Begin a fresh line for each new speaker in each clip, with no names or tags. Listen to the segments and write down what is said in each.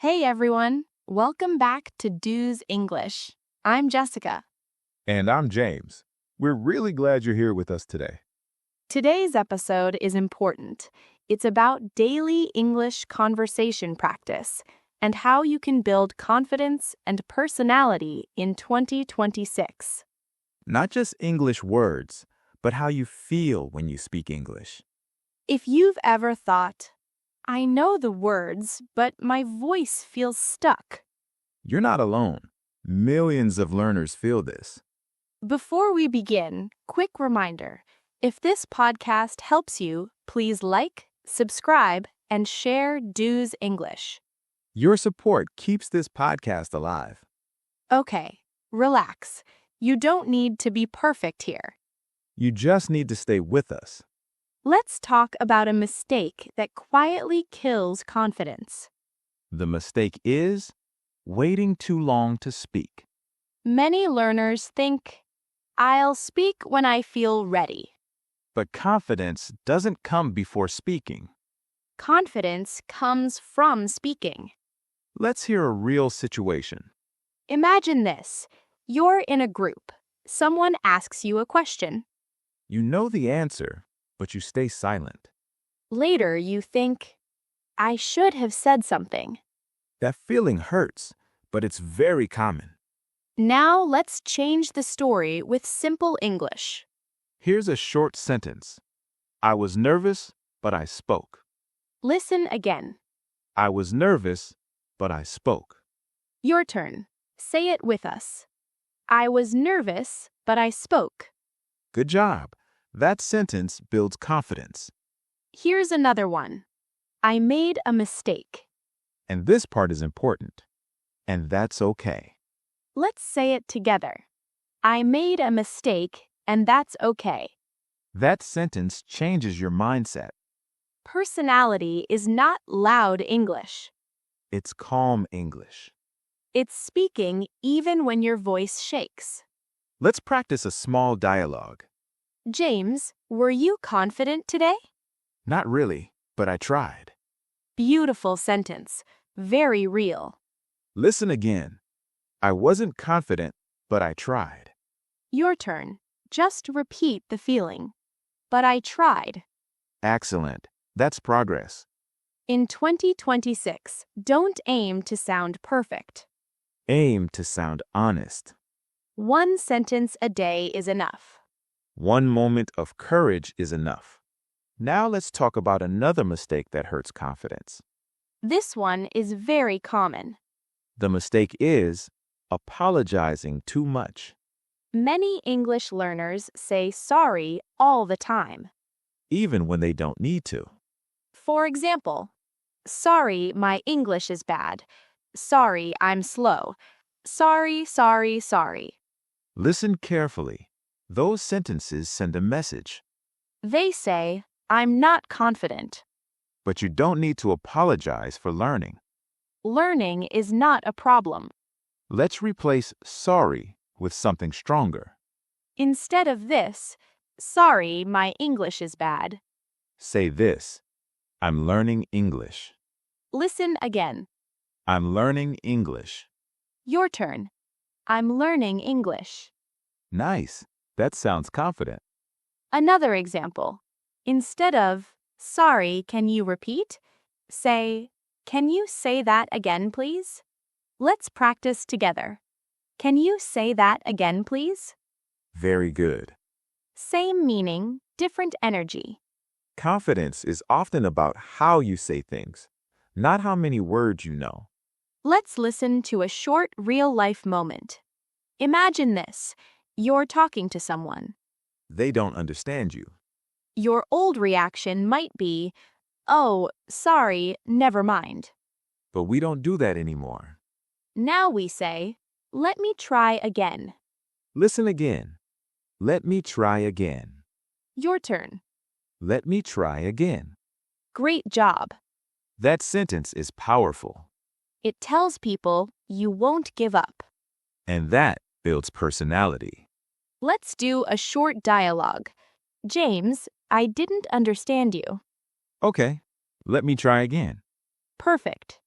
Hey everyone, welcome back to Do's English. I'm Jessica.
And I'm James. We're really glad you're here with us today.
Today's episode is important. It's about daily English conversation practice and how you can build confidence and personality in 2026.
Not just English words, but how you feel when you speak English.
If you've ever thought, I know the words, but my voice feels stuck.
You're not alone. Millions of learners feel this.
Before we begin, quick reminder. If this podcast helps you, please like, subscribe, and share Do's English.
Your support keeps this podcast alive.
Okay, relax. You don't need to be perfect here.
You just need to stay with us.
Let's talk about a mistake that quietly kills confidence.
The mistake is waiting too long to speak.
Many learners think, I'll speak when I feel ready.
But confidence doesn't come before speaking.
Confidence comes from speaking.
Let's hear a real situation.
Imagine this. You're in a group. Someone asks you a question.
You know the answer, but you stay silent.
Later, you think, I should have said something.
That feeling hurts, but it's very common.
Now, let's change the story with simple English.
Here's a short sentence. I was nervous, but I spoke.
Listen again.
I was nervous, but I spoke.
Your turn. Say it with us. I was nervous, but I spoke.
Good job. That sentence builds confidence.
Here's another one. I made a mistake.
And this part is important. And that's okay.
Let's say it together. I made a mistake, and that's okay.
That sentence changes your mindset.
Personality is not loud English.
It's calm English.
It's speaking even when your voice shakes.
Let's practice a small dialogue.
James, were you confident today?
Not really, but I tried.
Beautiful sentence. Very real.
Listen again. I wasn't confident, but I tried.
Your turn. Just repeat the feeling. But I tried.
Excellent. That's progress.
In 2026, don't aim to sound perfect.
Aim to sound honest.
One sentence a day is enough.
One moment of courage is enough. Now let's talk about another mistake that hurts confidence.
This one is very common.
The mistake is apologizing too much.
Many English learners say sorry all the time.
Even when they don't need to.
For example, sorry, my English is bad. Sorry, I'm slow. Sorry, sorry, sorry.
Listen carefully. Those sentences send a message.
They say, I'm not confident.
But you don't need to apologize for learning.
Learning is not a problem.
Let's replace sorry with something stronger.
Instead of this, sorry, my English is bad.
Say this. I'm learning English.
Listen again.
I'm learning English.
Your turn. I'm learning English.
Nice. That sounds confident.
Another example. Instead of, sorry, can you repeat? Say, can you say that again, please? Let's practice together. Can you say that again, please?
Very good.
Same meaning, different energy.
Confidence is often about how you say things, not how many words you know.
Let's listen to a short real-life moment. Imagine this. You're talking to someone.
They don't understand you.
Your old reaction might be, oh, sorry, never mind.
But we don't do that anymore.
Now we say, let me try again.
Listen again. Let me try again.
Your turn.
Let me try again.
Great job.
That sentence is powerful.
It tells people you won't give up.
And that builds personality.
Let's do a short dialogue. James, I didn't understand you.
Okay, let me try again.
Perfect.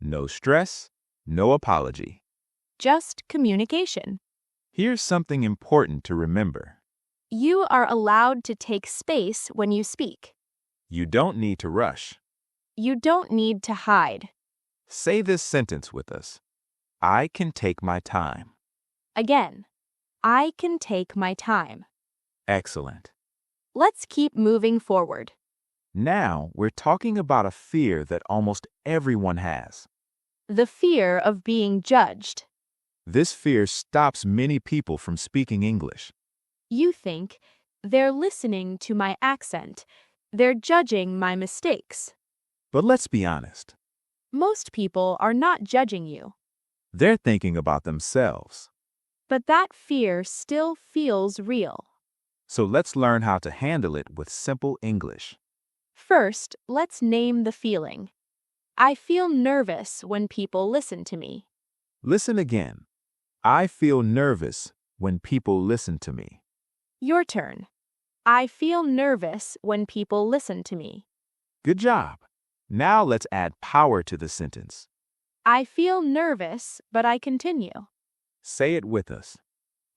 No stress, no apology.
Just communication.
Here's something important to remember.
You are allowed to take space when you speak.
You don't need to rush.
You don't need to hide.
Say this sentence with us. I can take my time.
Again, I can take my time.
Excellent.
Let's keep moving forward.
Now we're talking about a fear that almost everyone has.
The fear of being judged.
This fear stops many people from speaking English.
You think, they're listening to my accent. They're judging my mistakes.
But let's be honest.
Most people are not judging you.
They're thinking about themselves.
But that fear still feels real.
So let's learn how to handle it with simple English.
First, let's name the feeling. I feel nervous when people listen to me.
Listen again. I feel nervous when people listen to me.
Your turn. I feel nervous when people listen to me.
Good job. Now let's add power to the sentence.
I feel nervous, but I continue.
Say it with us.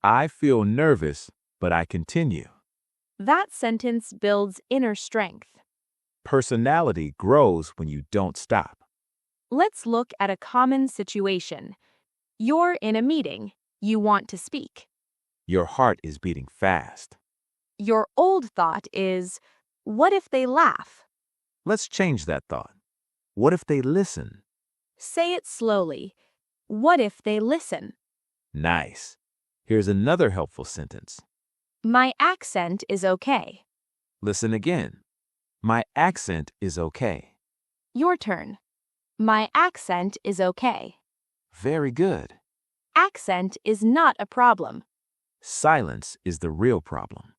I feel nervous, but I continue.
That sentence builds inner strength.
Personality grows when you don't stop.
Let's look at a common situation. You're in a meeting. You want to speak.
Your heart is beating fast.
Your old thought is, what if they laugh?
Let's change that thought. What if they listen?
Say it slowly. What if they listen?
Nice. Here's another helpful sentence.
My accent is okay.
Listen again. My accent is okay.
Your turn. My accent is okay.
Very good.
Accent is not a problem.
Silence is the real problem.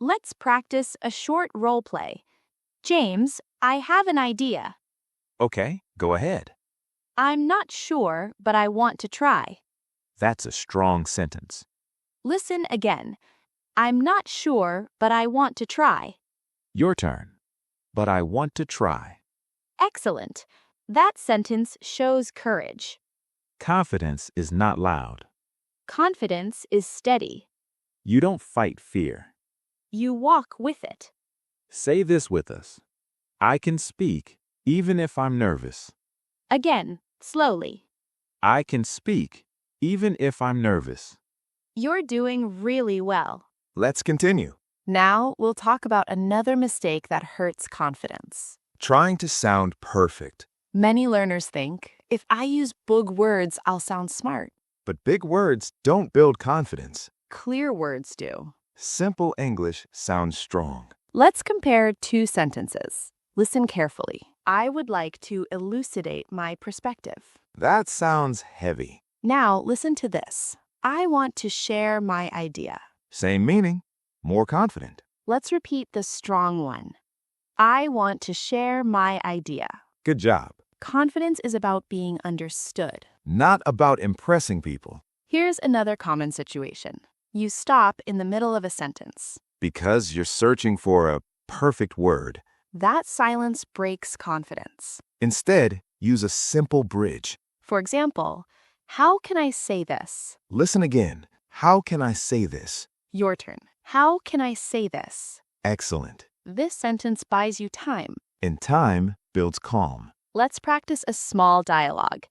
Let's practice a short role play. James, I have an idea.
Okay, go ahead.
I'm not sure, but I want to try.
That's a strong sentence.
Listen again. I'm not sure, but I want to try.
Your turn. But I want to try.
Excellent. That sentence shows courage.
Confidence is not loud.
Confidence is steady.
You don't fight fear.
You walk with it.
Say this with us. I can speak even if I'm nervous.
Again, slowly.
I can speak even if I'm nervous.
You're doing really well.
Let's continue.
Now we'll talk about another mistake that hurts confidence.
Trying to sound perfect.
Many learners think, if I use big words, I'll sound smart.
But big words don't build confidence.
Clear words do.
Simple English sounds strong.
Let's compare two sentences. Listen carefully. I would like to elucidate my perspective.
That sounds heavy.
Now listen to this. I want to share my idea.
Same meaning, more confident.
Let's repeat the strong one. I want to share my idea.
Good job.
Confidence is about being understood.
Not about impressing people.
Here's another common situation. You stop in the middle of a sentence.
Because you're searching for a perfect word.
That silence breaks confidence.
Instead, use a simple bridge.
For example, how can I say this?
Listen again. How can I say this?
Your turn. How can I say this?
Excellent.
This sentence buys you time.
And time builds calm.
Let's practice a small dialogue.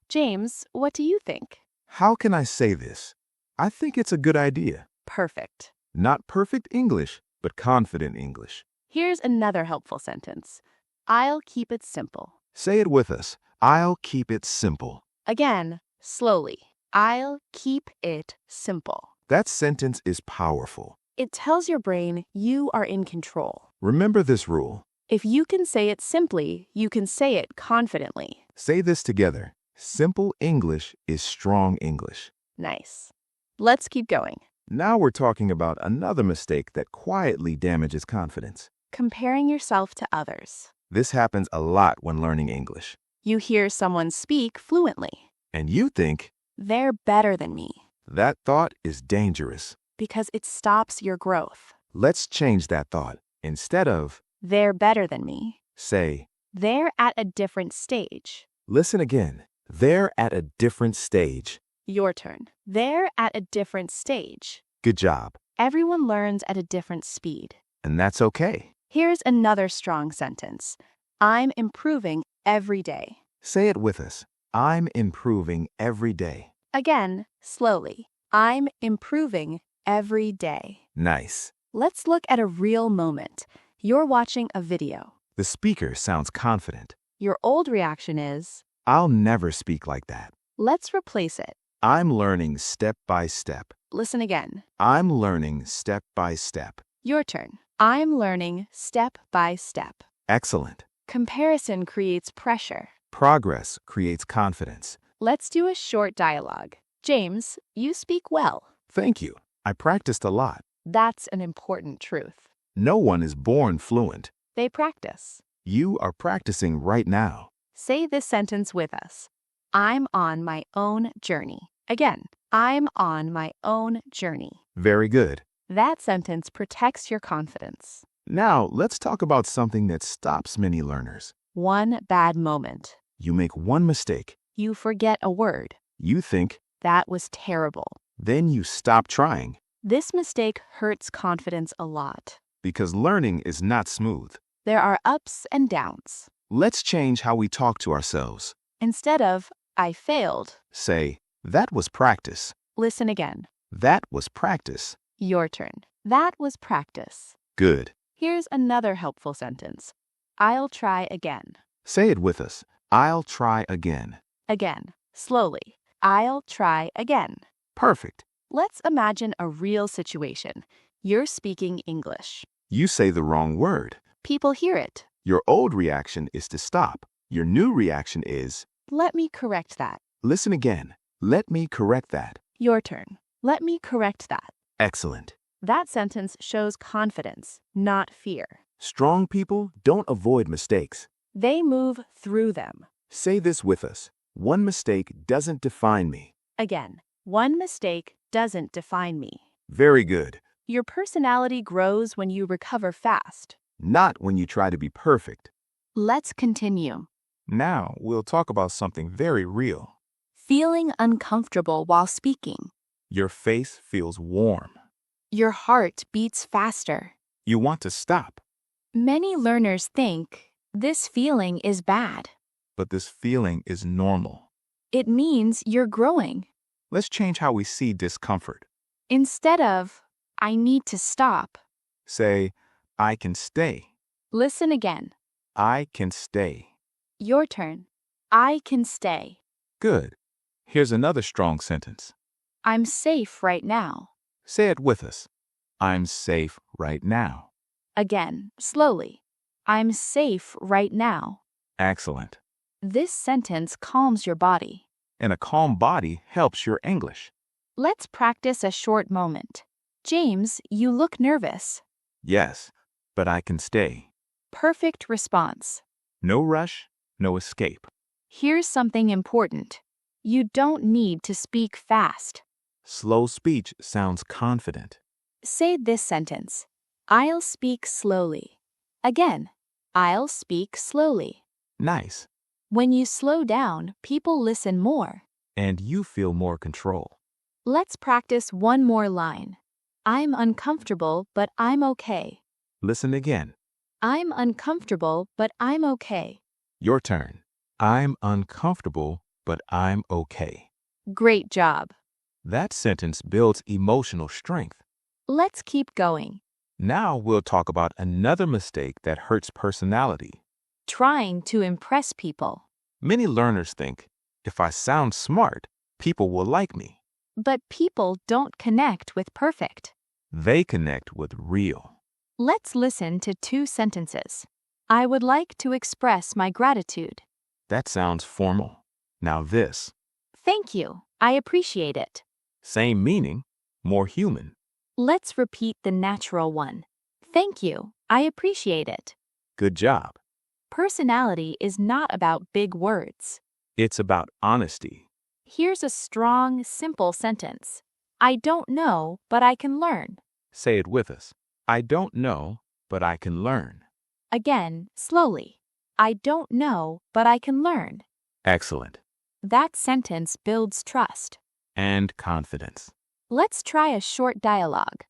James, what do you think?
How can I say this? I think it's a good idea.
Perfect.
Not perfect English, but confident English.
Here's another helpful sentence. I'll keep it simple.
Say it with us. I'll keep it simple.
Again, slowly. I'll keep it simple.
That sentence is powerful.
It tells your brain you are in control.
Remember this rule.
If you can say it simply, you can say it confidently.
Say this together. Simple English is strong English.
Nice. Let's keep going.
Now we're talking about another mistake that quietly damages confidence.
Comparing yourself to others.
This happens a lot when learning English.
You hear someone speak fluently.
And you think,
They're better than me,
that thought is dangerous.
because it stops your growth.
Let's change that thought. Instead of,
They're better than me.
say,
They're at a different stage.
Listen again. They're at a different stage.
Your turn. They're at a different stage.
Good job.
Everyone learns at a different speed.
And that's okay.
Here's another strong sentence. I'm improving every day.
Say it with us. I'm improving every day.
Again, slowly. I'm improving every day.
Nice.
Let's look at a real moment. You're watching a video.
The speaker sounds confident.
Your old reaction is,
I'll never speak like that.
let's replace it.
I'm learning step by step.
Listen again.
I'm learning step by step.
Your turn. I'm learning step by step.
Excellent.
Comparison creates pressure.
Progress creates confidence.
Let's do a short dialogue. James, you speak well.
Thank you. I practiced a lot.
That's an important truth.
No one is born fluent.
They practice.
You are practicing right now.
Say this sentence with us. I'm on my own journey. Again, I'm on my own journey.
Very good.
That sentence protects your confidence.
Now, let's talk about something that stops many learners.
One bad moment.
You make one mistake.
You forget a word.
You think,
That was terrible.
then you stop trying.
This mistake hurts confidence a lot.
Because learning is not smooth.
There are ups and downs.
Let's change how we talk to ourselves.
Instead of, I failed,
Say, that was practice.
listen again.
That was practice.
Your turn. That was practice.
Good.
Here's another helpful sentence. I'll try again.
Say it with us. I'll try again.
Again, slowly. I'll try again.
Perfect.
Let's imagine a real situation. You're speaking English.
You say the wrong word.
People hear it.
Your old reaction is to stop. Your new reaction is,
Let me correct that.
listen again. Let me correct that.
Your turn. Let me correct that.
Excellent.
That sentence shows confidence, not fear.
Strong people don't avoid mistakes.
They move through them.
Say this with us. One mistake doesn't define me.
Again, one mistake doesn't define me.
Very good.
Your personality grows when you recover fast.
Not when you try to be perfect.
Let's continue.
Now we'll talk about something very real.
Feeling uncomfortable while speaking.
Your face feels warm.
Your heart beats faster.
You want to stop,
Many learners think this feeling is bad.
but this feeling is normal.
It means you're growing.
Let's change how we see discomfort.
Instead of, I need to stop,
Say, I can stay.
listen again.
I can stay.
Your turn. I can stay.
Good. Here's another strong sentence.
I'm safe right now.
Say it with us. I'm safe right now.
Again, slowly. I'm safe right now.
Excellent.
This sentence calms your body.
And a calm body helps your English.
Let's practice a short moment. James, you look nervous.
Yes, but I can stay.
Perfect response.
No rush, no escape.
Here's something important. You don't need to speak fast.
Slow speech sounds confident.
Say this sentence. I'll speak slowly. Again, I'll speak slowly.
Nice.
When you slow down, people listen more.
And you feel more control.
Let's practice one more line. I'm uncomfortable, but I'm okay.
Listen again.
I'm uncomfortable, but I'm okay.
Your turn. I'm uncomfortable, but I'm okay.
Great job.
That sentence builds emotional strength.
Let's keep going.
Now we'll talk about another mistake that hurts personality.
Trying to impress people.
Many learners think, if I sound smart, people will like me.
But people don't connect with perfect.
They connect with real.
Let's listen to two sentences. I would like to express my gratitude.
That sounds formal. Now this,
Thank you. I appreciate it.
same meaning, more human.
Let's repeat the natural one. Thank you. I appreciate it.
Good job.
Personality is not about big words.
It's about honesty.
Here's a strong, simple sentence. I don't know, but I can learn.
Say it with us. I don't know, but I can learn.
Again, slowly. I don't know, but I can learn.
Excellent.
That sentence builds trust.
And confidence.
Let's try a short dialogue.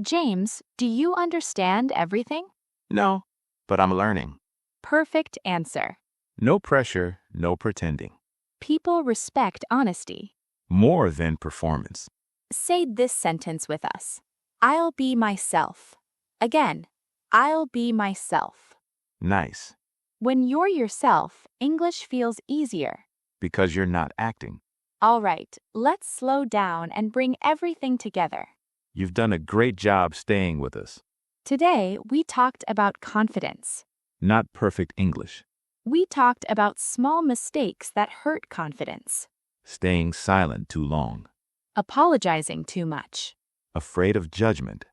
James, do you understand everything?
No, but I'm learning.
Perfect answer.
No pressure, no pretending.
People respect honesty.
More than performance.
Say this sentence with us. I'll be myself. Again, I'll be myself.
Nice.
When you're yourself, English feels easier.
Because you're not acting.
All right, let's slow down and bring everything together.
You've done a great job staying with us.
Today, we talked about confidence.
Not perfect English.
We talked about small mistakes that hurt confidence.
Staying silent too long.
Apologizing too much.
Afraid of judgment.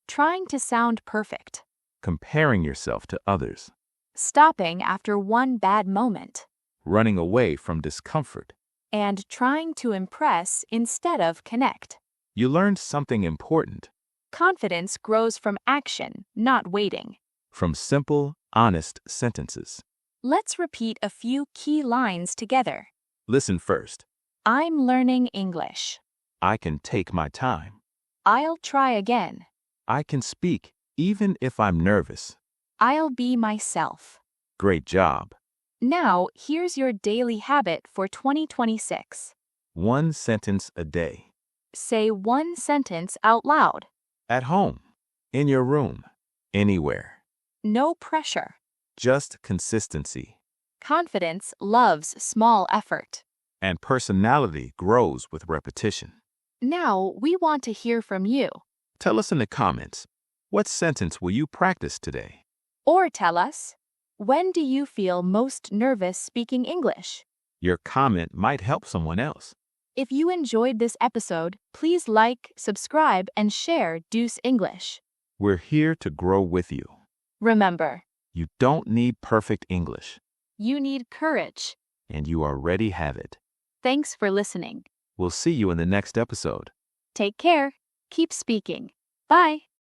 Trying to sound perfect.
Comparing yourself to others.
Stopping after one bad moment.
Running away from discomfort.
And trying to impress instead of connect.
You learned something important.
Confidence grows from action, not waiting.
From simple, honest sentences.
Let's repeat a few key lines together.
Listen first.
I'm learning English.
I can take my time.
I'll try again.
I can speak, even if I'm nervous.
I'll be myself.
Great job.
Now, here's your daily habit for 2026.
One sentence a day.
Say one sentence out loud.
At home. In your room. Anywhere.
No pressure.
Just consistency.
Confidence loves small effort.
And personality grows with repetition.
Now, we want to hear from you.
Tell us in the comments, what sentence will you practice today?
Or tell us, when do you feel most nervous speaking English?
Your comment might help someone else.
If you enjoyed this episode, please like, subscribe, and share Deuce English.
We're here to grow with you.
Remember,
You don't need perfect English,
you need courage.
and you already have it.
Thanks for listening.
We'll see you in the next episode.
Take care. Keep speaking. Bye.